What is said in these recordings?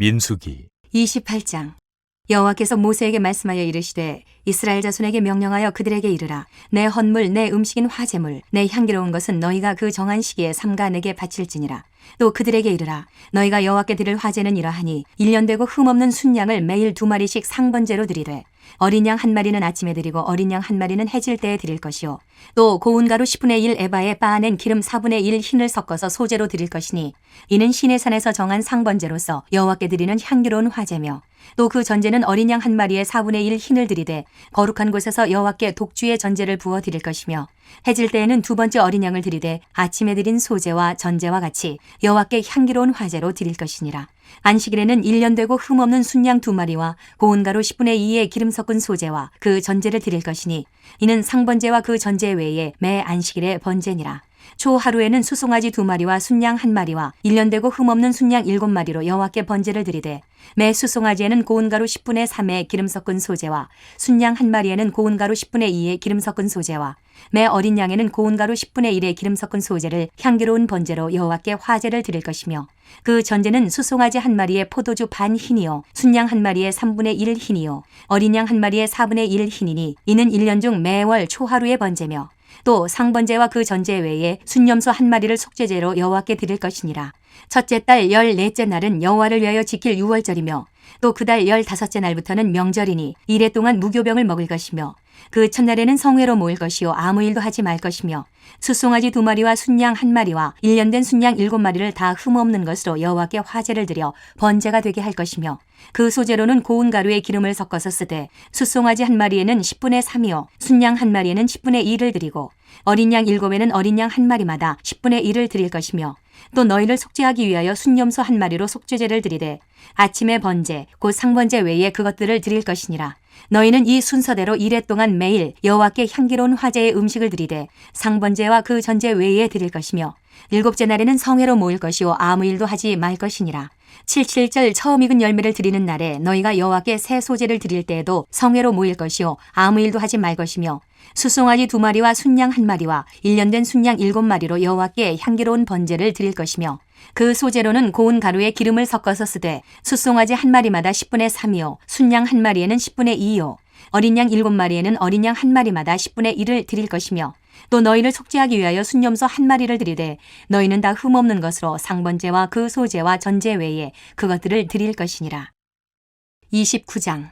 민수기 28장. 여호와께서 모세에게 말씀하여 이르시되 이스라엘 자손에게 명령하여 그들에게 이르라. 내 헌물 내 음식인 화제물 내 향기로운 것은 너희가 그 정한 시기에 삼가 내게 바칠지니라. 또 그들에게 이르라. 너희가 여호와께 드릴 화제는 이러하니 1년 되고 흠없는 순양을 매일 2마리씩 상번제로 드리되 어린 양 1마리는 아침에 드리고 어린 양 1마리는 해질 때에 드릴 것이요 또 고운 가루 10분의 1 에바에 빻아낸 기름 4분의 1 흰을 섞어서 소제로 드릴 것이니 이는 시내산에서 정한 상번제로서 여호와께 드리는 향기로운 화제며 또 그 전제는 어린 양 1마리에 4분의 1 흰을 드리되 거룩한 곳에서 여호와께 독주의 전제를 부어 드릴 것이며 해질 때에는 두 번째 어린 양을 드리되 아침에 드린 소제와 전제와 같이 여호와께 향기로운 화제로 드릴 것이니라. 안식일에는 1년 되고 흠없는 순양 2마리와 고운 가루 10분의 2의 기름 섞은 소제와 그 전제를 드릴 것이니 이는 상번제와 그 전제 외에 매 안식일의 번제니라. 초 하루에는 수송아지 2마리와 순양 1마리와 1년 되고 흠없는 순양 7마리로 여호와께 번제를 드리되 매 수송아지에는 고운 가루 10분의 3의 기름 섞은 소제와 순양 1마리에는 고운 가루 10분의 2의 기름 섞은 소제와 매 어린 양에는 고운 가루 10분의 1의 기름 섞은 소제를 향기로운 번제로 여호와께 화제를 드릴 것이며 그 전제는 수송아지 1마리에 포도주 반 흰이요 순양 1마리에 3분의 1 흰이요 어린 양 1마리에 4분의 1 흰이니 이는 1년 중 매월 초하루의 번제며 또 상번제와 그 전제 외에 순염소 1마리를 속죄제로 여호와께 드릴 것이니라. 첫째 달 14째 날은 여호와를 위하여 지킬 유월절이며 또 그 달 15째 날부터는 명절이니 이래 동안 무교병을 먹을 것이며 그 첫날에는 성회로 모일 것이요 아무 일도 하지 말 것이며 수송아지 2마리와 순양 1마리와 1년 된 순양 7마리를 다 흠없는 것으로 여호와께 화제를 드려 번제가 되게 할 것이며 그 소제로는 고운 가루에 기름을 섞어서 쓰되 수송아지 1마리에는 10분의 3이요 순양 1마리에는 10분의 1을 드리고 어린 양 7에는 어린 양 1마리마다 10분의 1을 드릴 것이며 또 너희를 속죄하기 위하여 순염소 1마리로 속죄제를 드리되 아침에 번제 곧 상번제 외에 그것들을 드릴 것이니라. 너희는 이 순서대로 이래 동안 매일 여호와께 향기로운 화제의 음식을 드리되 상번제와 그 전제 외에 드릴 것이며 7째 날에는 성회로 모일 것이요 아무 일도 하지 말 것이니라. 77절 처음 익은 열매를 드리는 날에 너희가 여호와께 새 소제를 드릴 때에도 성회로 모일 것이요 아무 일도 하지 말 것이며 수송아지 2마리와 순양 1마리와 1년 된 순양 7마리로 여호와께 향기로운 번제를 드릴 것이며 그 소제로는 고운 가루에 기름을 섞어서 쓰되 수송아지 1마리마다 10분의 3이요 순양 1마리에는 10분의 2요 어린 양 7마리에는 어린 양 1마리마다 10분의 1을 드릴 것이며 또 너희를 속죄하기 위하여 순염소 1마리를 드리되 너희는 다 흠없는 것으로 상번제와 그 소제와 전제 외에 그것들을 드릴 것이니라. 29장.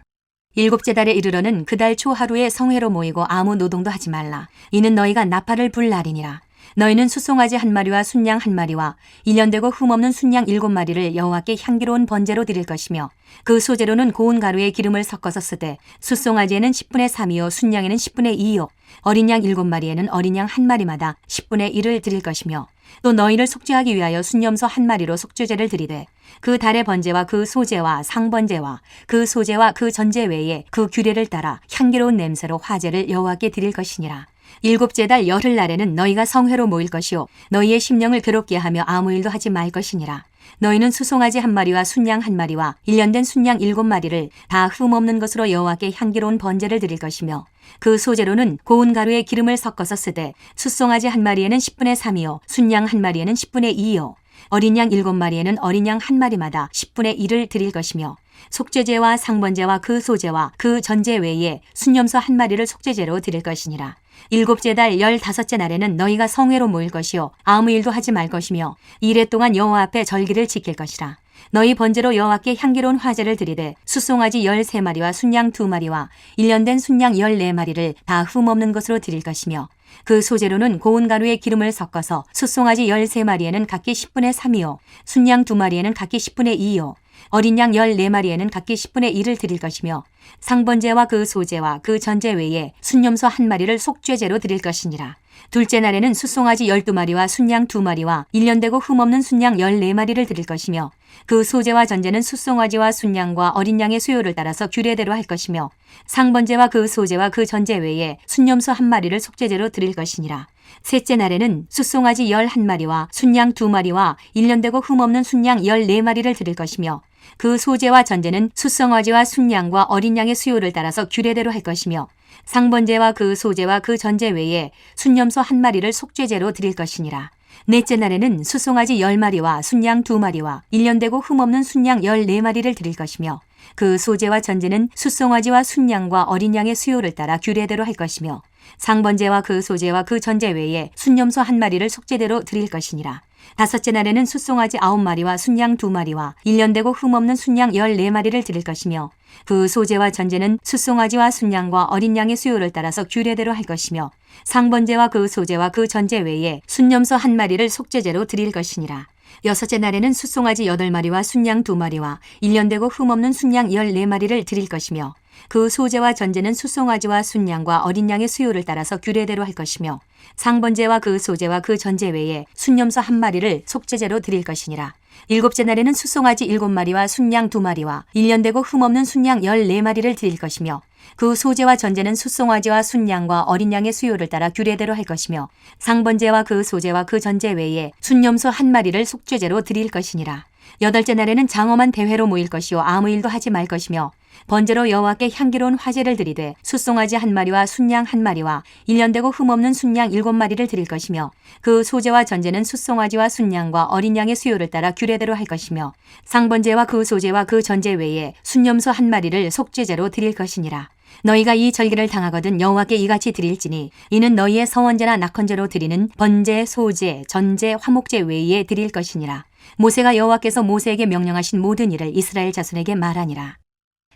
7째 달에 이르러는 그 달 초 하루에 성회로 모이고 아무 노동도 하지 말라. 이는 너희가 나팔을 불 날이니라. 너희는 수송아지 1마리와 순양 1마리와 1년 되고 흠없는 순양 7마리를 여호와께 향기로운 번제로 드릴 것이며 그 소제로는 고운 가루에 기름을 섞어서 쓰되 수송아지에는 10분의 3이요 순양에는 10분의 2요 어린 양 7마리에는 어린 양 1마리마다 10분의 1을 드릴 것이며 또 너희를 속죄하기 위하여 순염소 1마리로 속죄제를 드리되 그 달의 번제와 그 소제와 상번제와 그 소제와 그 전제 외에 그 규례를 따라 향기로운 냄새로 화제를 여호와께 드릴 것이니라. 7째 달 열흘날에는 너희가 성회로 모일 것이요 너희의 심령을 괴롭게 하며 아무 일도 하지 말 것이니라. 너희는 수송아지 1마리와 순양 1마리와 1년 된 순양 7마리를 다 흠없는 것으로 여호와께 향기로운 번제를 드릴 것이며 그 소제로는 고운 가루에 기름을 섞어서 쓰되 수송아지 1마리에는 10분의 3이요 순양 1마리에는 10분의 2요 어린 양 7마리에는 어린 양 1마리마다 10분의 1을 드릴 것이며 속죄제와 상번제와 그 소제와 그 전제 외에 순염소 1마리를 속죄제로 드릴 것이니라. 7째 달 15째 날에는 너희가 성회로 모일 것이요 아무 일도 하지 말 것이며 이래 동안 여호와 앞에 절기를 지킬 것이라. 너희 번제로 여호와께 향기로운 화제를 드리되 수송아지 13마리와 순양 2마리와 1년 된 순양 14마리를 다 흠없는 것으로 드릴 것이며 그 소제로는 고운 가루에 기름을 섞어서 수송아지 13마리에는 각기 10분의 3이요 순양 2마리에는 각기 10분의 2요 어린 양 14마리에는 각기 10분의 1을 드릴 것이며 상번제와 그 소제와 그 전제 외에 순염소 1마리를 속죄제로 드릴 것이니라. 둘째 날에는 수송아지 12마리와 순양 2마리와 1년 되고 흠없는 순양 14마리를 드릴 것이며 그 소제와 전제는 수송아지와 순양과 어린 양의 수요를 따라서 규례대로 할 것이며 상번제와 그 소제와 그 전제 외에 순염소 1마리를 속죄제로 드릴 것이니라. 셋째 날에는 수송아지 11마리와 순양 2마리와 1년 되고 흠없는 순양 14마리를 드릴 것이며 그 소제와 전제는 수송아지와 순양과 어린 양의 수요를 따라서 규례대로 할 것이며 상번제와 그 소제와 그 전제 외에 순염소 1마리를 속죄제로 드릴 것이니라. 넷째 날에는 숫송아지 10마리와 순양 2마리와 1년 되고 흠없는 순양 14마리를 드릴 것이며 그 소제와 전제는 숫송아지와 순양과 어린 양의 수요를 따라 규례대로 할 것이며 상번제와 그 소제와 그 전제 외에 순염소 1마리를 속죄대로 드릴 것이니라. 다섯째 날에는 숫송아지 9마리와 순양 2마리와 1년 되고 흠없는 순양 14마리를 드릴 것이며 그 소제와 전제는 숫송아지와 순양과 어린 양의 수요를 따라서 규례대로 할 것이며 상번제와 그 소제와 그 전제 외에 순염소 1마리를 속죄제로 드릴 것이니라. 여섯째 날에는 숫송아지 8마리와 순양 2마리와 1년 되고 흠없는 순양 14마리를 드릴 것이며 그 소제와 전제는 숫송아지와 순양과 어린 양의 수요를 따라서 규례대로 할 것이며 상번제와 그 소제와 그 전제 외에 순염소 1마리를 속죄제로 드릴 것이니라. 일곱째 날에는 숫송아지 7마리와 순양 2마리와 1년 되고 흠없는 순양 14마리를 드릴 것이며 그 소제와 전제는 숫송아지와 순양과 어린 양의 수요를 따라 규례대로 할 것이며 상번제와 그 소제와 그 전제 외에 순염소 1마리를 속죄제로 드릴 것이니라. 여덟째 날에는 장엄한 대회로 모일 것이요 아무 일도 하지 말 것이며 번제로 여호와께 향기로운 화제를 드리되 숫송아지 1마리와 순양 1마리와 1년 되고 흠없는 순양 7마리를 드릴 것이며 그 소제와 전제는 숫송아지와 순양과 어린 양의 수요를 따라 규례대로 할 것이며 상번제와 그 소제와 그 전제 외에 순염소 1마리를 속죄제로 드릴 것이니라. 너희가 이 절기를 당하거든 여호와께 이같이 드릴지니 이는 너희의 서원제나 낙헌제로 드리는 번제, 소제, 전제, 화목제 외에 드릴 것이니라. 모세가 여호와께서 모세에게 명령하신 모든 일을 이스라엘 자손에게 말하니라.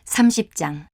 30장.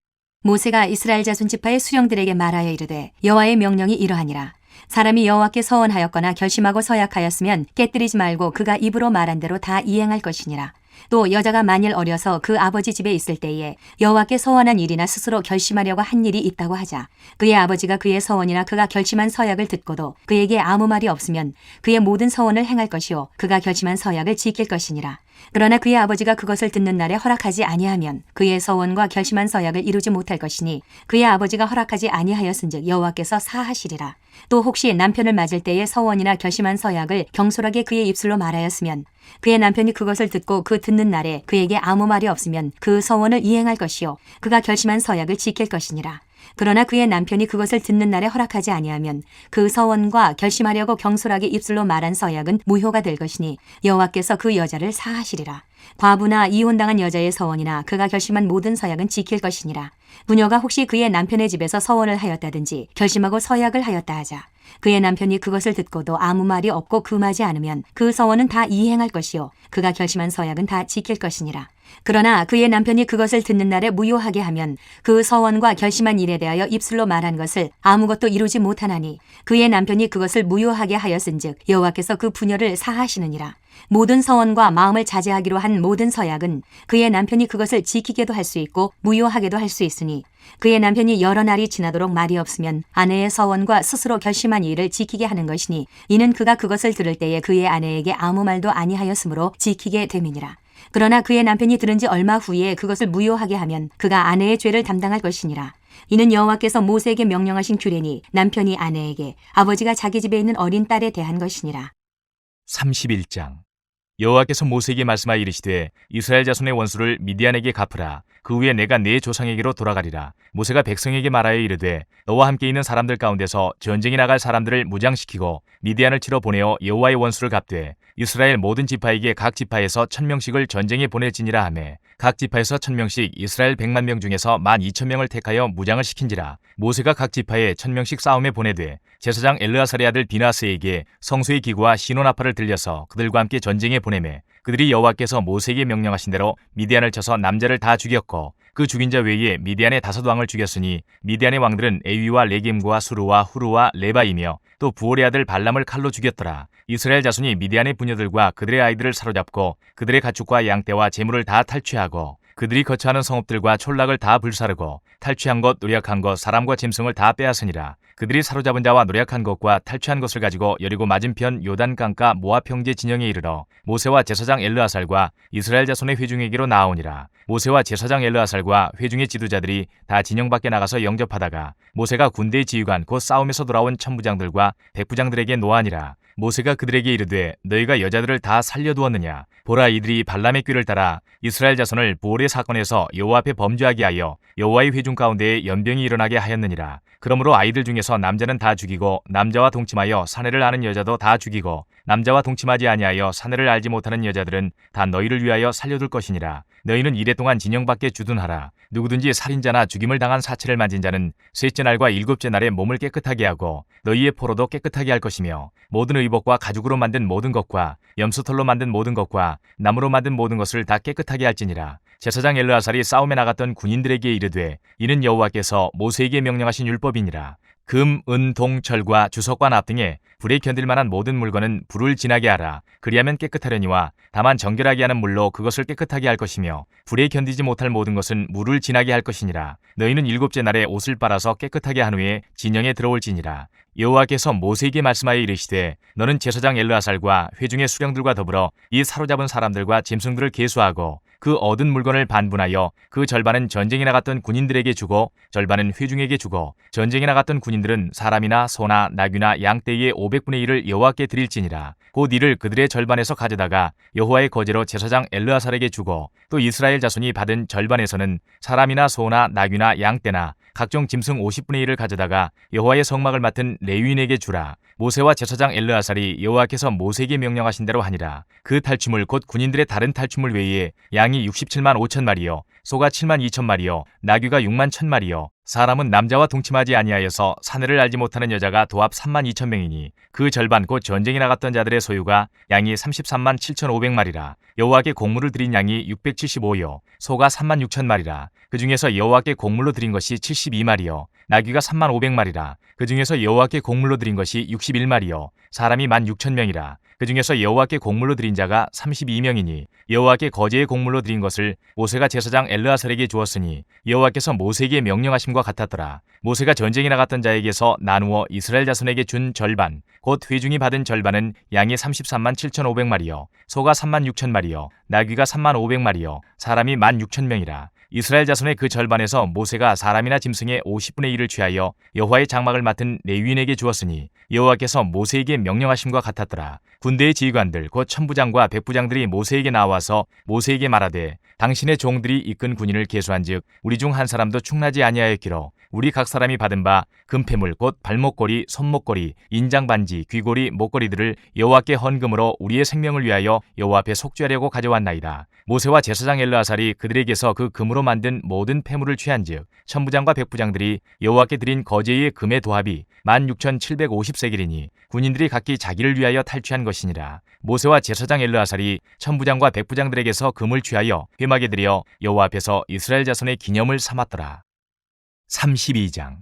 모세가 이스라엘 자손 지파의 수령들에게 말하여 이르되 여호와의 명령이 이러하니라. 사람이 여호와께 서원하였거나 결심하고 서약하였으면 깨뜨리지 말고 그가 입으로 말한 대로 다 이행할 것이니라. 또 여자가 만일 어려서 그 아버지 집에 있을 때에 여호와께 서원한 일이나 스스로 결심하려고 한 일이 있다고 하자 그의 아버지가 그의 서원이나 그가 결심한 서약을 듣고도 그에게 아무 말이 없으면 그의 모든 서원을 행할 것이요 그가 결심한 서약을 지킬 것이니라. 그러나 그의 아버지가 그것을 듣는 날에 허락하지 아니하면 그의 서원과 결심한 서약을 이루지 못할 것이니 그의 아버지가 허락하지 아니하였은즉 여호와께서 사하시리라. 또 혹시 남편을 맞을 때에 서원이나 결심한 서약을 경솔하게 그의 입술로 말하였으면 그의 남편이 그것을 듣고 그 듣는 날에 그에게 아무 말이 없으면 그 서원을 이행할 것이요 그가 결심한 서약을 지킬 것이니라. 그러나 그의 남편이 그것을 듣는 날에 허락하지 아니하면 그 서원과 결심하려고 경솔하게 입술로 말한 서약은 무효가 될 것이니 여호와께서 그 여자를 사하시리라. 과부나 이혼당한 여자의 서원이나 그가 결심한 모든 서약은 지킬 것이니라. 부녀가 혹시 그의 남편의 집에서 서원을 하였다든지 결심하고 서약을 하였다 하자 그의 남편이 그것을 듣고도 아무 말이 없고 금하지 않으면 그 서원은 다 이행할 것이요 그가 결심한 서약은 다 지킬 것이니라. 그러나 그의 남편이 그것을 듣는 날에 무효하게 하면 그 서원과 결심한 일에 대하여 입술로 말한 것을 아무것도 이루지 못하나니 그의 남편이 그것을 무효하게 하였은즉 여호와께서 그 부녀를 사하시느니라. 모든 서원과 마음을 자제하기로 한 모든 서약은 그의 남편이 그것을 지키게도 할 수 있고 무효하게도 할 수 있으니 그의 남편이 여러 날이 지나도록 말이 없으면 아내의 서원과 스스로 결심한 일을 지키게 하는 것이니 이는 그가 그것을 들을 때에 그의 아내에게 아무 말도 아니하였으므로 지키게 됨이니라. 그러나 그의 남편이 들은 지 얼마 후에 그것을 무효하게 하면 그가 아내의 죄를 담당할 것이니라. 이는 여호와께서 모세에게 명령하신 규례니 남편이 아내에게 아버지가 자기 집에 있는 어린 딸에 대한 것이니라. 31장. 여호와께서 모세에게 말씀하여 이르시되 이스라엘 자손의 원수를 미디안에게 갚으라. 그 후에 내가 네 조상에게로 돌아가리라. 모세가 백성에게 말하여 이르되 너와 함께 있는 사람들 가운데서 전쟁에 나갈 사람들을 무장시키고 미디안을 치러 보내어 여호와의 원수를 갚되 이스라엘 모든 지파에게 각 지파에서 1000명씩을 전쟁에 보낼지니라 하매 각 지파에서 1000명씩 이스라엘 100만 명 중에서 12,000명을 택하여 무장을 시킨지라. 모세가 각 지파에 1000명씩 싸움에 보내되 제사장 엘르아살의 아들 비나스에게 성소의 기구와 시노나파를 들려서 그들과 함께 전쟁에 보내매 그들이 여호와께서 모세에게 명령하신 대로 미디안을 쳐서 남자를 다 죽였고 그 죽인 자 외에 미디안의 5왕을 죽였으니 미디안의 왕들은 에위와 레겜과 수르와 후르와 레바이며 또 부올의 아들 발람을 칼로 죽였더라. 이스라엘 자손이 미디안의 부녀들과 그들의 아이들을 사로잡고 그들의 가축과 양떼와 재물을 다 탈취하고 그들이 거처하는 성읍들과 촌락을 다 불사르고 탈취한 것, 노력한 것, 사람과 짐승을 다 빼앗으니라. 그들이 사로잡은 자와 노력한 것과 탈취한 것을 가지고 여리고 맞은편 요단강가 모압 형제 진영에 이르러 모세와 제사장 엘르아살과 이스라엘 자손의 회중에게로 나아오니라. 모세와 제사장 엘르아살과 회중의 지도자들이 다 진영 밖에 나가서 영접하다가 모세가 군대의 지휘관 곧 싸움에서 돌아온 천부장들과 백부장들에게 노하니라. 모세가 그들에게 이르되 너희가 여자들을 다 살려두었느냐? 보라, 이들이 발람의 꾀를 따라 이스라엘 자손을 부올의 사건에서 여호와 앞에 범죄하게 하여 여호와의 회중 가운데에 연병이 일어나게 하였느니라. 그러므로 아이들 중에서 남자는 다 죽이고 남자와 동침하여 사내를 아는 여자도 다 죽이고 남자와 동침하지 아니하여 사내를 알지 못하는 여자들은 다 너희를 위하여 살려둘 것이니라. 너희는 이랫동안 진영 밖에 주둔하라. 누구든지 살인자나 죽임을 당한 사체를 만진 자는 셋째 날과 일곱째 날에 몸을 깨끗하게 하고 너희의 포로도 깨끗하게 할 것이며 모든 의복과 가죽으로 만든 모든 것과 염소털로 만든 모든 것과 나무로 만든 모든 것을 다 깨끗하게 할지니라. 제사장 엘르아살이 싸움에 나갔던 군인들에게 이르되 이는 여호와께서 모세에게 명령하신 율법이니라. 금, 은, 동, 철과 주석과 납 등의 불에 견딜 만한 모든 물건은 불을 지나게 하라. 그리하면 깨끗하려니와 다만 정결하게 하는 물로 그것을 깨끗하게 할 것이며 불에 견디지 못할 모든 것은 물을 지나게 할 것이니라. 너희는 일곱째 날에 옷을 빨아서 깨끗하게 한 후에 진영에 들어올지니라. 여호와께서 모세에게 말씀하여 이르시되 너는 제사장 엘르아살과 회중의 수령들과 더불어 이 사로잡은 사람들과 짐승들을 계수하고 그 얻은 물건을 반분하여 그 절반은 전쟁에 나갔던 군인들에게 주고 절반은 회중에게 주고 전쟁에 나갔던 군인들은 사람이나 소나 나귀나 양떼의 500분의 1을 여호와께 드릴지니라. 곧 이를 그들의 절반에서 가져다가 여호와의 거제로 제사장 엘르아살에게 주고 또 이스라엘 자손이 받은 절반에서는 사람이나 소나 나귀나 양떼나 각종 짐승 50분의 1을 가져다가 여호와의 성막을 맡은 레위인에게 주라. 모세와 제사장 엘르아살이 여호와께서 모세에게 명령하신 대로 하니라. 그 탈취물 곧 군인들의 다른 탈취물 외에 양이 67만 5천 마리요 소가 7만 2천 마리요 나귀가 6만 1천 마리요 사람은 남자와 동침하지 아니하여서 사내를 알지 못하는 여자가 도합 3만 2천 명이니 그 절반 곧 전쟁에 나갔던 자들의 소유가 양이 33만 7,500마리라. 여호와께 곡물을 드린 양이 675요 소가 3만 6천 마리라. 그 중에서 여호와께 곡물로 드린 것이 72마리요 나귀가 3만 500마리라. 그 중에서 여호와께 곡물로 드린 것이 61마리요 사람이 1만 6천 명이라. 그 중에서 여호와께 곡물로 드린 자가 32명이니 여호와께 거제의 곡물로 드린 것을 모세가 제사장 엘르아살에게 주었으니 여호와께서 모세에게 명령하심과 같았더라. 모세가 전쟁에 나갔던 자에게서 나누어 이스라엘 자손에게 준 절반 곧 회중이 받은 절반은 양이 33만 7,500마리요 소가 3만 6천 마리요 나귀가 3만 500마리요 사람이 1만 6천 명이라. 이스라엘 자손의 그 절반에서 모세가 사람이나 짐승의 50분의 1을 취하여 여호와의 장막을 맡은 레위인에게 주었으니 여호와께서 모세에게 명령하심과 같았더라. 군대의 지휘관들 곧 천부장과 백부장들이 모세에게 나와서 모세에게 말하되 당신의 종들이 이끈 군인을 계수한즉 우리 중 한 사람도 충나지 아니하였기로 우리 각 사람이 받은 바 금패물 곧 발목걸이, 손목걸이, 인장반지, 귀고리, 목걸이들을 여호와께 헌금으로 우리의 생명을 위하여 여호와 앞에 속죄하려고 가져왔나이다. 모세와 제사장 엘르아살이 그들에게서 그 금으로 만든 모든 패물을 취한즉 천부장과 백부장들이 여호와께 드린 거제의 금의 도합이 16,750세겔이니 군인들이 각기 자기를 위하여 탈취한 것이니라. 모세와 제사장 엘르아살이 천부장과 백부장들에게서 금을 취하여 회막에 들여 여호와 앞에서 이스라엘 자손의 기념을 삼았더라. 32장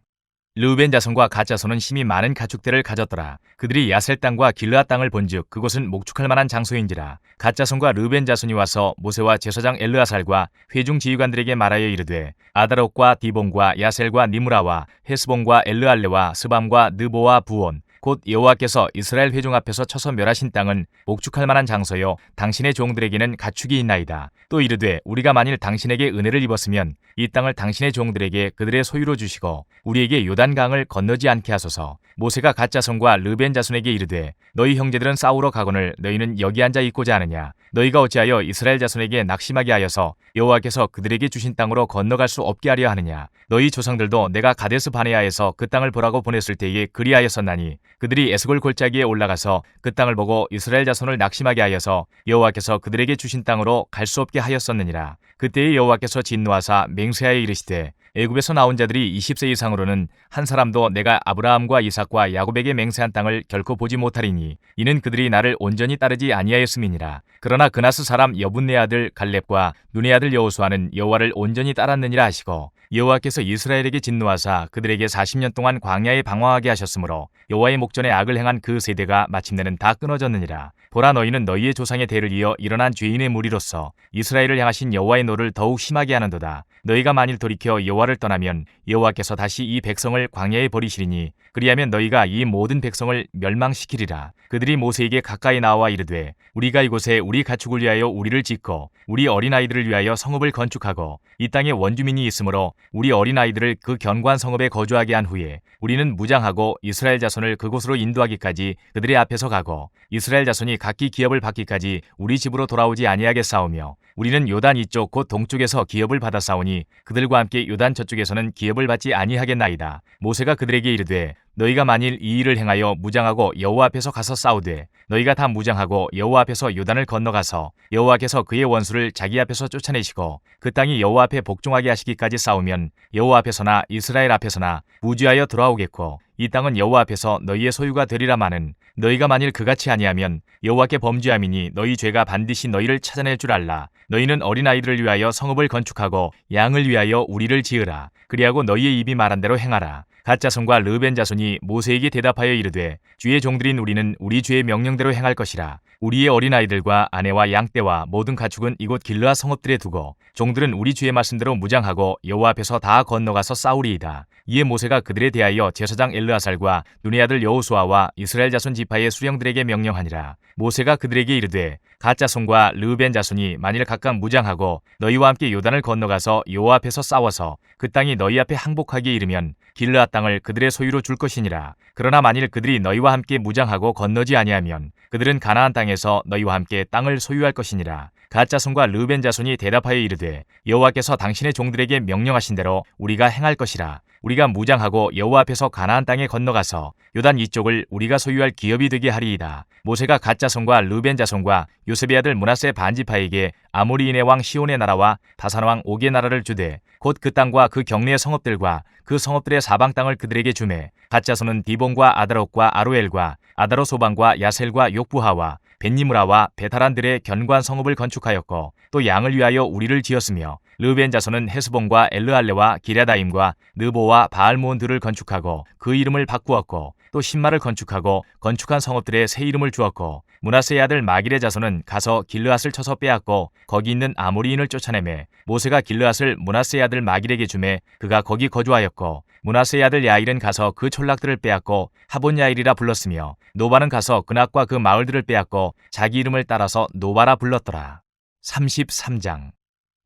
르우벤 자손과 갓 자손은 심히 많은 가축대를 가졌더라. 그들이 야셀 땅과 길르앗 땅을 본즉 그곳은 목축할 만한 장소인지라. 갓 자손과 르우벤 자손이 와서 모세와 제사장 엘르아살과 회중 지휘관들에게 말하여 이르되 아다롯과 디본과 야셀과 니므라와 헤스본과 엘르알레와 스밤과 느보와 부온 곧 여호와께서 이스라엘 회중 앞에서 쳐서 멸하신 땅은 목축할 만한 장소요 당신의 종들에게는 가축이 있나이다. 또 이르되 우리가 만일 당신에게 은혜를 입었으면 이 땅을 당신의 종들에게 그들의 소유로 주시고 우리에게 요단강을 건너지 않게 하소서. 모세가 갓 자손과 르벤 자손에게 이르되 너희 형제들은 싸우러 가거늘 너희는 여기 앉아 있고자 하느냐. 너희가 어찌하여 이스라엘 자손에게 낙심하게 하여서 여호와께서 그들에게 주신 땅으로 건너갈 수 없게 하려 하느냐. 너희 조상들도 내가 가데스 바네아에서 그 땅을 보라고 보냈을 때에 그리하였었나니 그들이 에스골 골짜기에 올라가서 그 땅을 보고 이스라엘 자손을 낙심하게 하여서 여호와께서 그들에게 주신 땅으로 갈 수 없게 하였었느니라. 그때에 여호와께서 진노하사 맹세하여 이르시되 애굽에서 나온 자들이 20세 이상으로는 한 사람도 내가 아브라함과 이삭과 야곱에게 맹세한 땅을 결코 보지 못하리니 이는 그들이 나를 온전히 따르지 아니하였음이니라. 그러나 그나스 사람 여분네 아들 갈렙과 눈의 아들 여호수아는 여호와를 온전히 따랐느니라 하시고 여호와께서 이스라엘에게 진노하사 그들에게 40년 동안 광야에 방황하게 하셨으므로 여호와의 목전에 악을 행한 그 세대가 마침내는 다 끊어졌느니라. 보라 너희는 너희의 조상의 대를 이어 일어난 죄인의 무리로서 이스라엘을 향하신 여호와의 노를 더욱 심하게 하는도다. 너희가 만일 돌이켜 여호와를 떠나면 여호와께서 다시 이 백성을 광야에 버리시리니 그리하면 너희가 이 모든 백성을 멸망시키리라. 그들이 모세에게 가까이 나와 이르되 우리가 이곳에 우리 가축을 위하여 우리를 짓고 우리 어린아이들을 위하여 성읍을 건축하고 이 땅에 원주민이 있으므로 우리 어린아이들을 그 견고한 성읍에 거주하게 한 후에 우리는 무장하고 이스라엘 자손을 그곳으로 인도하기까지 그들의 앞에서 가고 이스라엘 자손이 각기 기업을 받기까지 우리 집으로 돌아오지 아니하겠사오며 우리는 요단 이쪽 곧 동쪽에서 기업을 받았사오니 그들과 함께 요단 저쪽에서는 기업을 받지 아니하겠나이다. 모세가 그들에게 이르되 너희가 만일 이 일을 행하여 무장하고 여호와 앞에서 가서 싸우되 너희가 다 무장하고 여호와 앞에서 요단을 건너가서 여호와께서 그의 원수를 자기 앞에서 쫓아내시고 그 땅이 여호와 앞에 복종하게 하시기까지 싸우면 여호와 앞에서나 이스라엘 앞에서나 부귀하여 돌아오겠고 이 땅은 여호와 앞에서 너희의 소유가 되리라마는 너희가 만일 그같이 아니하면 여호와께 범죄함이니 너희 죄가 반드시 너희를 찾아낼 줄 알라. 너희는 어린아이들을 위하여 성읍을 건축하고 양을 위하여 우리를 지으라. 그리하고 너희의 입이 말한 대로 행하라. 갓 자손과 르벤 자손이 모세에게 대답하여 이르되 주의 종들인 우리는 우리 주의 명령대로 행할 것이라. 우리의 어린아이들과 아내와 양떼와 모든 가축은 이곳 길르앗 성읍들에 두고 종들은 우리 주의 말씀대로 무장하고 여호와 앞에서 다 건너가서 싸우리이다. 이에 모세가 그들에 대하여 제사장 엘르아살과 눈의 아들 여호수아와 이스라엘 자손 지파의 수령들에게 명령하니라. 모세가 그들에게 이르되 갓 자손과 르벤 자손이 만일 각각 무장하고 너희와 함께 요단을 건너가서 여호와 앞에서 싸워서 그 땅이 너희 앞에 항복하기에 이르면 길르앗 땅을 그들의 소유로 줄 것이니라. 그러나 만일 그들이 너희와 함께 무장하고 건너지 아니하면 그들은 가나안 땅에서 너희와 함께 땅을 소유할 것이니라. 갓 자손과 르벤 자손이 대답하여 이르되 여호와께서 당신의 종들에게 명령하신 대로 우리가 행할 것이라. 우리가 무장하고 여호와 앞에서 가나안 땅에 건너가서 요단 이쪽을 우리가 소유할 기업이 되게 하리이다. 모세가 갓 자손과 르벤 자손과 요셉의 아들 므낫세 반지파에게 아모리인의 왕 시온의 나라와 다산 왕 옥의 나라를 주되 곧 그 땅과 그 경내의 성읍들과 그 성읍들의 사방 땅을 그들에게 주매 갓 자손은 디본과 아다롯과 아로엘과 아다롯 소방과 야셀과 욕부하와 벳니무라와 베타란들의 견고한 성읍을 건축하였고 또 양을 위하여 우리를 지었으며 르벤 자손은 헤스본과 엘르알레와 기랴다임과 느보와 바알모온들을 건축하고 그 이름을 바꾸었고 또 신마를 건축하고 건축한 성읍들의 새 이름을 주었고 므낫세의 아들 마길의 자손은 가서 길르앗을 쳐서 빼앗고 거기 있는 아모리인을 쫓아내매 모세가 길르앗을 므낫세의 아들 마길에게 주매 그가 거기 거주하였고 므낫세의 아들 야일은 가서 그 촌락들을 빼앗고 하본 야일이라 불렀으며 노바는 가서 그낙과 그 마을들을 빼앗고 자기 이름을 따라서 노바라 불렀더라. 33장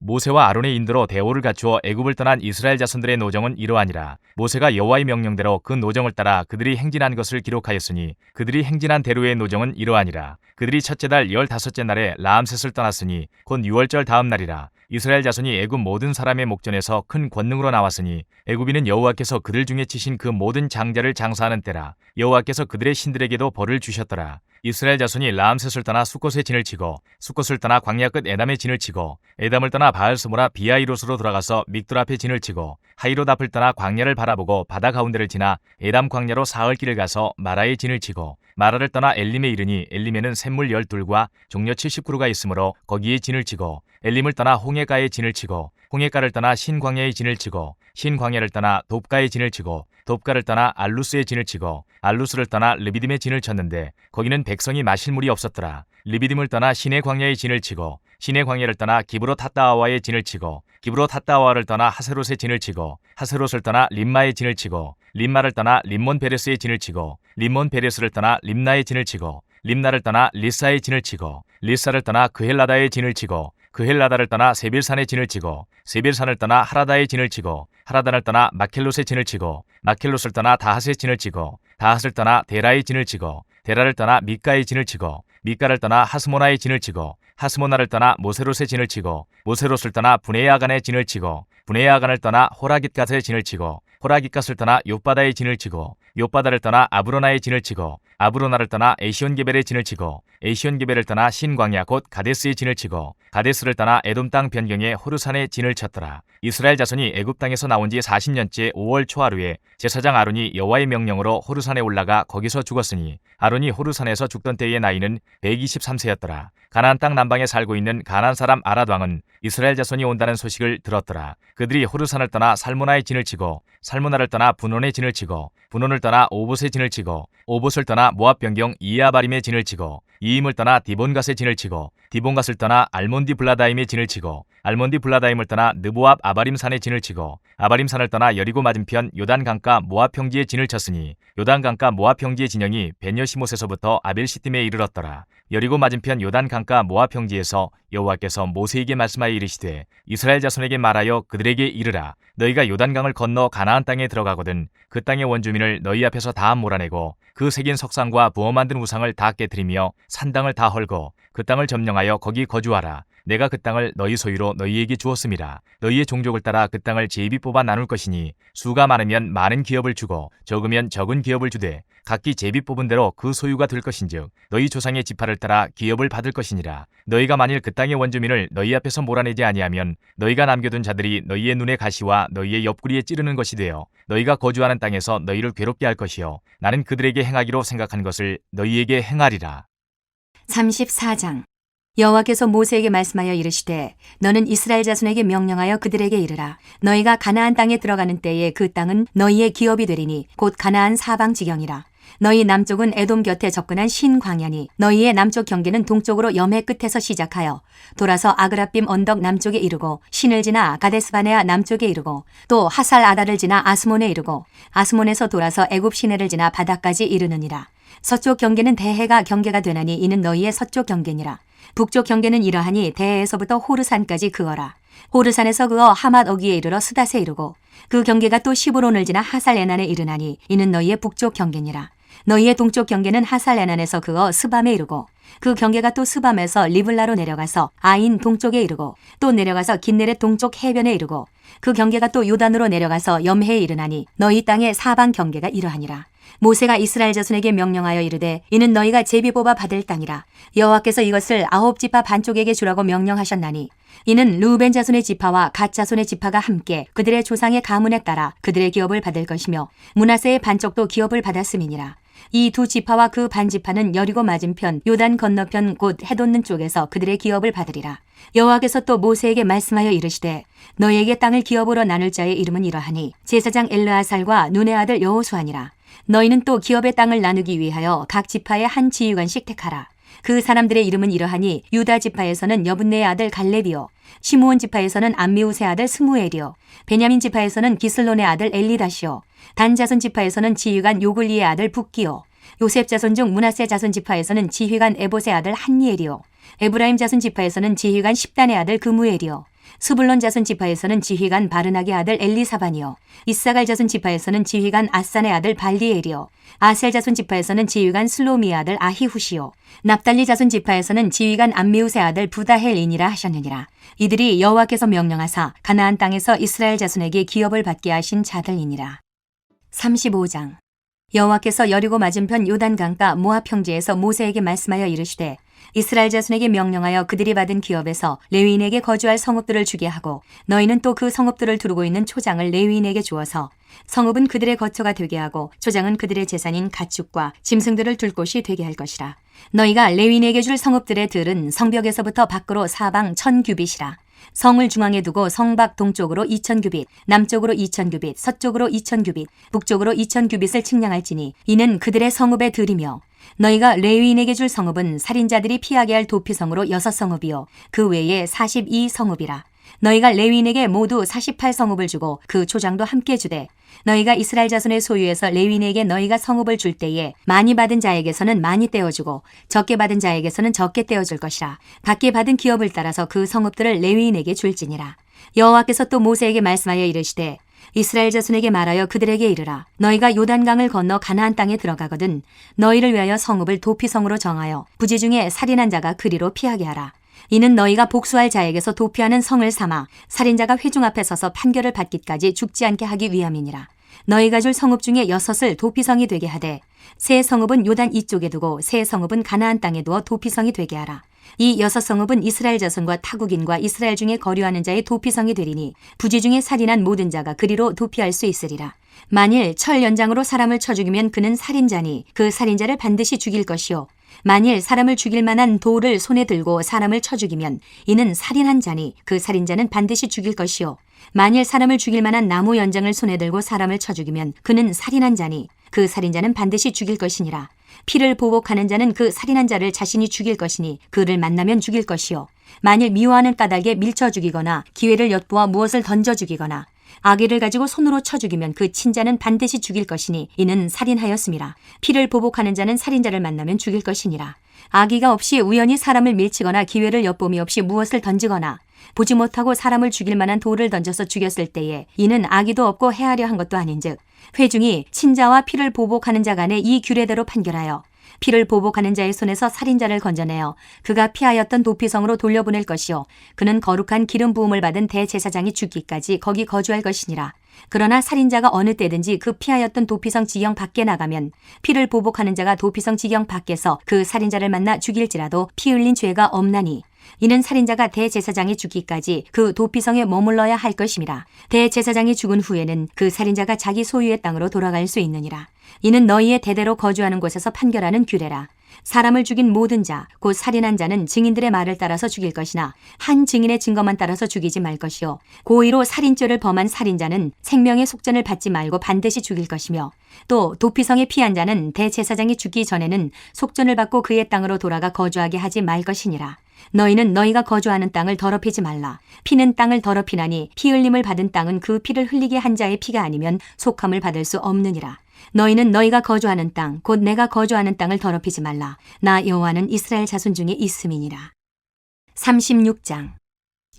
모세와 아론의 인도로 대오를 갖추어 애굽을 떠난 이스라엘 자손들의 노정은 이러하니라. 모세가 여호와의 명령대로 그 노정을 따라 그들이 행진한 것을 기록하였으니 그들이 행진한 대로의 노정은 이러하니라. 그들이 첫째 달 15째 날에 라암셋을 떠났으니 곧 6월절 다음 날이라. 이스라엘 자손이 애굽 모든 사람의 목전에서 큰 권능으로 나왔으니 애굽인은 여호와께서 그들 중에 치신 그 모든 장자를 장사하는 때라. 여호와께서 그들의 신들에게도 벌을 주셨더라. 이스라엘 자손이 라암셋을 떠나 숫곳에 진을 치고 숫곳을 떠나 광야 끝 에담에 진을 치고 에담을 떠나 바알스모라 비아이롯으로 돌아가서 믹돌 앞에 진을 치고 하이롯 앞을 떠나 광야를 바라보고 바다 가운데를 지나 에담 광야로 사흘 길을 가서 마라에 진을 치고 마라를 떠나 엘림에 이르니 엘림에는 샘물 12과 종려 70그루가 있으므로 거기에 진을 치고 엘림을 떠나 홍해가에 진을 치고 홍해가를 떠나 신광야에 진을 치고 신광야를 떠나 돕가에 진을 치고 돕가를 떠나 알루스에 진을 치고 알루스를 떠나 르비딤에 진을 쳤는데 거기는 백성이 마실 물이 없었더라. 르비딤을 떠나 신의 광야에 진을 치고 신의 광야를 떠나 기브롯 핫다와에 진을 치고 기브롯 핫다와를 떠나 하세롯에 진을 치고 하세롯을 떠나 림마에 진을 치고 림마를 떠나 림몬 베레스에 진을 치고 림몬 베레스를 떠나 림나에 진을 치고 림나를 떠나 리사에 진을 치고 리사를 떠나 그헬라다에 진을 치고 그헬라다를 떠나 세빌산에 진을 치고 세빌산을 떠나 하라다에 진을 치고 하라단을 떠나 마켈롯에 진을 치고 마켈롯을 떠나 다핫에 진을 치고 다핫을 떠나 데라에 진을 치고 데라를 떠나 미가에 진을 치고 미가를 떠나 하스모나에 진을 치고 하스모나를 떠나 모세롯에 진을 치고 모세롯을 떠나 분에야간에 진을 치고 분에야간을 떠나 호라깃갓에 진을 치고 호라깃갓을 떠나 욥바다에 진을 치고 욥바다를 떠나 아브로나에 진을 치고 아브로나를 떠나 에시온게벨에 진을 치고 에시온게벨을 떠나 신광야 곧 가데스에 진을 치고 가데스를 떠나 에돔 땅 변경의 호르산에 진을 쳤더라. 이스라엘 자손이 애굽 땅에서 나온 지 40년째 5월 초하루에 제사장 아론이 여호와의 명령으로 호르산에 올라가 거기서 죽었으니 아론이 호르산에서 죽던 때의 나이는 123세였더라. 가나안 땅 남방에 살고 있는 가나안 사람 아랏 왕은 이스라엘 자손이 온다는 소식을 들었더라. 그들이 호르산을 떠나 살모나에 진을 치고 살모나를 떠나 분온에 진을 치고 분온을 떠나 오봇에 진을 치고 오봇을 떠나 모압 변경 이아바림에 진을 치고 이임을 떠나 디본갓에 진을 치고 디본갓을 떠나 알몬디 블라다임에 진을 치고 알몬디 블라다임을 떠나 느보압 아바림산에 진을 치고 아바림산을 떠나 여리고 맞은편 요단 강가 모압 평지에 진을 쳤으니 요단 강가 모압 평지의 진영이 베녀시못에서부터 아벨시팀에 이르렀더라. 여리고 맞은편 요단 강가 모압 평지에서 여호와께서 모세에게 말씀하여 이르시되 이스라엘 자손에게 말하여 그들에게 이르라. 너희가 요단강을 건너 가나안 땅에 들어가거든 그 땅의 원주민을 너희 앞에서 다 몰아내고 그 새긴 석상과 부어 만든 우상을 다 깨뜨리며 산 땅을 다 헐고 그 땅을 점령하여 거기 거주하라. 내가 그 땅을 너희 소유로 너희에게 주었음이라. 너희의 종족을 따라 그 땅을 제비 뽑아 나눌 것이니 수가 많으면 많은 기업을 주고 적으면 적은 기업을 주되 각기 제비 뽑은 대로 그 소유가 될 것인즉 너희 조상의 지파를 따라 기업을 받을 것이니라. 너희가 만일 그 땅의 원주민을 너희 앞에서 몰아내지 아니하면 너희가 남겨둔 자들이 너희의 눈에 가시와 너희의 옆구리에 찌르는 것이 되어 너희가 거주하는 땅에서 너희를 괴롭게 할 것이요 나는 그들에게 행하기로 생각한 것을 너희에게 행하리라. 34장. 여호와께서 모세에게 말씀하여 이르시되 너는 이스라엘 자손에게 명령하여 그들에게 이르라. 너희가 가나안 땅에 들어가는 때에 그 땅은 너희의 기업이 되리니 곧 가나안 사방 지경이라. 너희 남쪽은 에돔 곁에 접근한 신 광야니 너희의 남쪽 경계는 동쪽으로 염해 끝에서 시작하여 돌아서 아그라빔 언덕 남쪽에 이르고 신을 지나 가데스바네아 남쪽에 이르고 또 하살 아다를 지나 아스몬에 이르고 아스몬에서 돌아서 애굽 시내를 지나 바다까지 이르느니라. 서쪽 경계는 대해가 경계가 되나니 이는 너희의 서쪽 경계니라. 북쪽 경계는 이러하니 대해에서부터 호르산까지 그어라. 호르산에서 그어 하맛 어귀에 이르러 스닷에 이르고 그 경계가 또 시브론을 지나 하살 에난에 이르나니 이는 너희의 북쪽 경계니라. 너희의 동쪽 경계는 하살 에난에서 그어 스밤에 이르고 그 경계가 또 스밤에서 리블라로 내려가서 아인 동쪽에 이르고 또 내려가서 긴네렛 동쪽 해변에 이르고 그 경계가 또 요단으로 내려가서 염해에 이르나니 너희 땅의 사방 경계가 이러하니라. 모세가 이스라엘 자손에게 명령하여 이르되 이는 너희가 제비 뽑아 받을 땅이라. 여호와께서 이것을 9지파 반쪽에게 주라고 명령하셨나니 이는 루벤 자손의 지파와 갓 자손의 지파가 함께 그들의 조상의 가문에 따라 그들의 기업을 받을 것이며 므낫세의 반쪽도 기업을 받았음이니라. 이 두 지파와 그 반지파는 여리고 맞은편 요단 건너편 곧 해돋는 쪽에서 그들의 기업을 받으리라. 여호와께서 또 모세에게 말씀하여 이르시되 너희에게 땅을 기업으로 나눌 자의 이름은 이러하니 제사장 엘르아살과 눈의 아들 여호수아니라. 너희는 또 기업의 땅을 나누기 위하여 각 지파의 한 지휘관씩 택하라. 그 사람들의 이름은 이러하니 유다 지파에서는 여분네의 아들 갈렙이요 시므온 지파에서는 암미우스의 아들 스무엘이요 베냐민 지파에서는 기슬론의 아들 엘리다시요 단 자손 지파에서는 지휘관 요글리의 아들 붓기요 요셉 자손 중 므낫세 자손 지파에서는 지휘관 에봇의 아들 한니엘이요 에브라임 자손 지파에서는 지휘관 십단의 아들 그무엘이요 스불론 자손 지파에서는 지휘관 바르낙의 아들 엘리사반이요 이사갈 자손 지파에서는 지휘관 아산의 아들 발디엘이요 아셀 자손 지파에서는 지휘관 슬로미의 아들 아히후시요 납달리 자손 지파에서는 지휘관 암미우스의 아들 부다헬이니라 하셨느니라. 이들이 여호와께서 명령하사 가나안 땅에서 이스라엘 자손에게 기업을 받게 하신 자들이니라. 35장. 여호와께서 여리고 맞은편 요단강가 모압 평지에서 모세에게 말씀하여 이르시되 이스라엘 자손에게 명령하여 그들이 받은 기업에서 레위인에게 거주할 성읍들을 주게 하고 너희는 또 그 성읍들을 두르고 있는 초장을 레위인에게 주어서 성읍은 그들의 거처가 되게 하고 초장은 그들의 재산인 가축과 짐승들을 둘 곳이 되게 할 것이라. 너희가 레위인에게 줄 성읍들의 들은 성벽에서부터 밖으로 사방 1000규빗이라. 성을 중앙에 두고 성 밖 동쪽으로 2000규빗, 남쪽으로 2000규빗, 서쪽으로 2000규빗, 북쪽으로 2000규빗을 측량할지니 이는 그들의 성읍의 들이며 너희가 레위인에게 줄 성읍은 살인자들이 피하게 할 도피성으로 6성읍이요 그 외에 42성읍이라. 너희가 레위인에게 모두 48성읍을 주고 그 초장도 함께 주되 너희가 이스라엘 자손의 소유에서 레위인에게 너희가 성읍을 줄 때에 많이 받은 자에게서는 많이 떼어주고 적게 받은 자에게서는 적게 떼어줄 것이라. 각기 받은 기업을 따라서 그 성읍들을 레위인에게 줄지니라. 여호와께서 또 모세에게 말씀하여 이르시되 이스라엘 자손에게 말하여 그들에게 이르라. 너희가 요단강을 건너 가나안 땅에 들어가거든 너희를 위하여 성읍을 도피성으로 정하여 부지 중에 살인한 자가 그리로 피하게 하라. 이는 너희가 복수할 자에게서 도피하는 성을 삼아 살인자가 회중 앞에 서서 판결을 받기까지 죽지 않게 하기 위함이니라. 너희가 줄 성읍 중에 6을 도피성이 되게 하되 세 성읍은 요단 이쪽에 두고 세 성읍은 가나안 땅에 두어 도피성이 되게 하라. 이 6성읍은 이스라엘 자손과 타국인과 이스라엘 중에 거류하는 자의 도피성이 되리니 부지 중에 살인한 모든 자가 그리로 도피할 수 있으리라. 만일 철 연장으로 사람을 쳐 죽이면 그는 살인자니 그 살인자를 반드시 죽일 것이요 만일 사람을 죽일 만한 돌을 손에 들고 사람을 쳐 죽이면 이는 살인한 자니 그 살인자는 반드시 죽일 것이요 만일 사람을 죽일 만한 나무 연장을 손에 들고 사람을 쳐 죽이면 그는 살인한 자니 그 살인자는 반드시 죽일 것이니라. 피를 보복하는 자는 그 살인한 자를 자신이 죽일 것이니 그를 만나면 죽일 것이요 만일 미워하는 까닭에 밀쳐 죽이거나 기회를 엿보아 무엇을 던져 죽이거나 아기를 가지고 손으로 쳐 죽이면 그 친자는 반드시 죽일 것이니 이는 살인하였음이라. 피를 보복하는 자는 살인자를 만나면 죽일 것이니라. 아기가 없이 우연히 사람을 밀치거나 기회를 엿봄이 없이 무엇을 던지거나 보지 못하고 사람을 죽일 만한 돌을 던져서 죽였을 때에 이는 아기도 없고 해하려 한 것도 아닌즉 회중이 친자와 피를 보복하는 자 간에 이 규례대로 판결하여 피를 보복하는 자의 손에서 살인자를 건져내어 그가 피하였던 도피성으로 돌려보낼 것이요 그는 거룩한 기름 부음을 받은 대제사장이 죽기까지 거기 거주할 것이니라. 그러나 살인자가 어느 때든지 그 피하였던 도피성 지경 밖에 나가면 피를 보복하는 자가 도피성 지경 밖에서 그 살인자를 만나 죽일지라도 피 흘린 죄가 없나니 이는 살인자가 대제사장이 죽기까지 그 도피성에 머물러야 할 것임이라. 대제사장이 죽은 후에는 그 살인자가 자기 소유의 땅으로 돌아갈 수 있느니라. 이는 너희의 대대로 거주하는 곳에서 판결하는 규례라. 사람을 죽인 모든 자, 곧 살인한 자는 증인들의 말을 따라서 죽일 것이나 한 증인의 증거만 따라서 죽이지 말 것이요 고의로 살인죄를 범한 살인자는 생명의 속전을 받지 말고 반드시 죽일 것이며 또 도피성에 피한 자는 대제사장이 죽기 전에는 속전을 받고 그의 땅으로 돌아가 거주하게 하지 말 것이니라. 너희는 너희가 거주하는 땅을 더럽히지 말라. 피는 땅을 더럽히나니 피 흘림을 받은 땅은 그 피를 흘리게 한 자의 피가 아니면 속함을 받을 수 없느니라. 너희는 너희가 거주하는 땅, 곧 내가 거주하는 땅을 더럽히지 말라. 나 여호와는 이스라엘 자손 중에 있음이니라. 36장.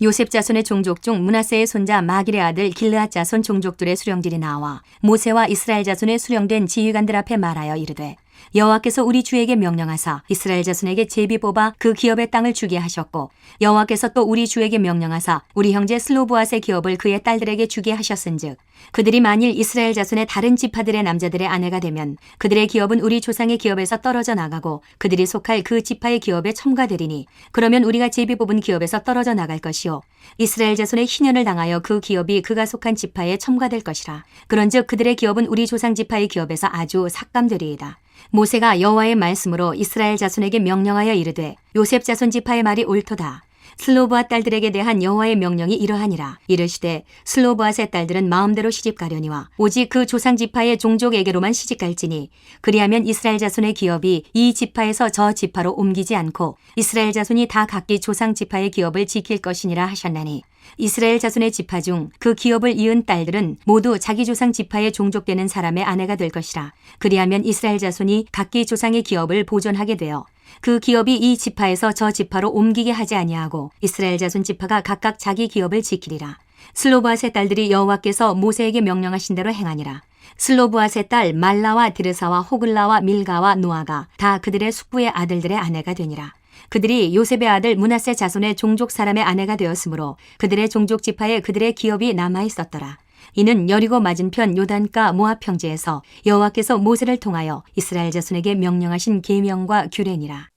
요셉 자손의 종족 중 므낫세의 손자 마길의 아들 길르앗 자손 종족들의 수령들이 나와 모세와 이스라엘 자손의 수령된 지휘관들 앞에 말하여 이르되 여호와께서 우리 주에게 명령하사 이스라엘 자손에게 제비 뽑아 그 기업의 땅을 주게 하셨고 여호와께서 또 우리 주에게 명령하사 우리 형제 슬로브앗의 기업을 그의 딸들에게 주게 하셨은즉 그들이 만일 이스라엘 자손의 다른 지파들의 남자들의 아내가 되면 그들의 기업은 우리 조상의 기업에서 떨어져 나가고 그들이 속할 그 지파의 기업에 첨가되리니 그러면 우리가 제비 뽑은 기업에서 떨어져 나갈 것이요 이스라엘 자손의 희년을 당하여 그 기업이 그가 속한 지파에 첨가될 것이라. 그런즉 그들의 기업은 우리 조상 지파의 기업에서 아주 삭감되리이다. 모세가 여호와의 말씀으로 이스라엘 자손에게 명령하여 이르되 요셉 자손 지파의 말이 옳도다. 슬로브앗 딸들에게 대한 여호와의 명령이 이러하니라. 이르시되 슬로브앗의 딸들은 마음대로 시집가려니와 오직 그 조상 지파의 종족에게로만 시집갈지니 그리하면 이스라엘 자손의 기업이 이 지파에서 저 지파로 옮기지 않고 이스라엘 자손이 다 각기 조상 지파의 기업을 지킬 것이니라 하셨나니 이스라엘 자손의 지파 중 그 기업을 이은 딸들은 모두 자기 조상 지파에 종족되는 사람의 아내가 될 것이라. 그리하면 이스라엘 자손이 각기 조상의 기업을 보존하게 되어 그 기업이 이 지파에서 저 지파로 옮기게 하지 아니하고 이스라엘 자손 지파가 각각 자기 기업을 지키리라. 슬로브앗의 딸들이 여호와께서 모세에게 명령하신 대로 행하니라. 슬로브앗의 딸 말라와 드르사와 호글라와 밀가와 노아가 다 그들의 숙부의 아들들의 아내가 되니라. 그들이 요셉의 아들 므낫세 자손의 종족 사람의 아내가 되었으므로 그들의 종족 지파에 그들의 기업이 남아 있었더라. 이는 여리고 맞은편 요단가 모압 평지에서 여호와께서 모세를 통하여 이스라엘 자손에게 명령하신 계명과 규례니라.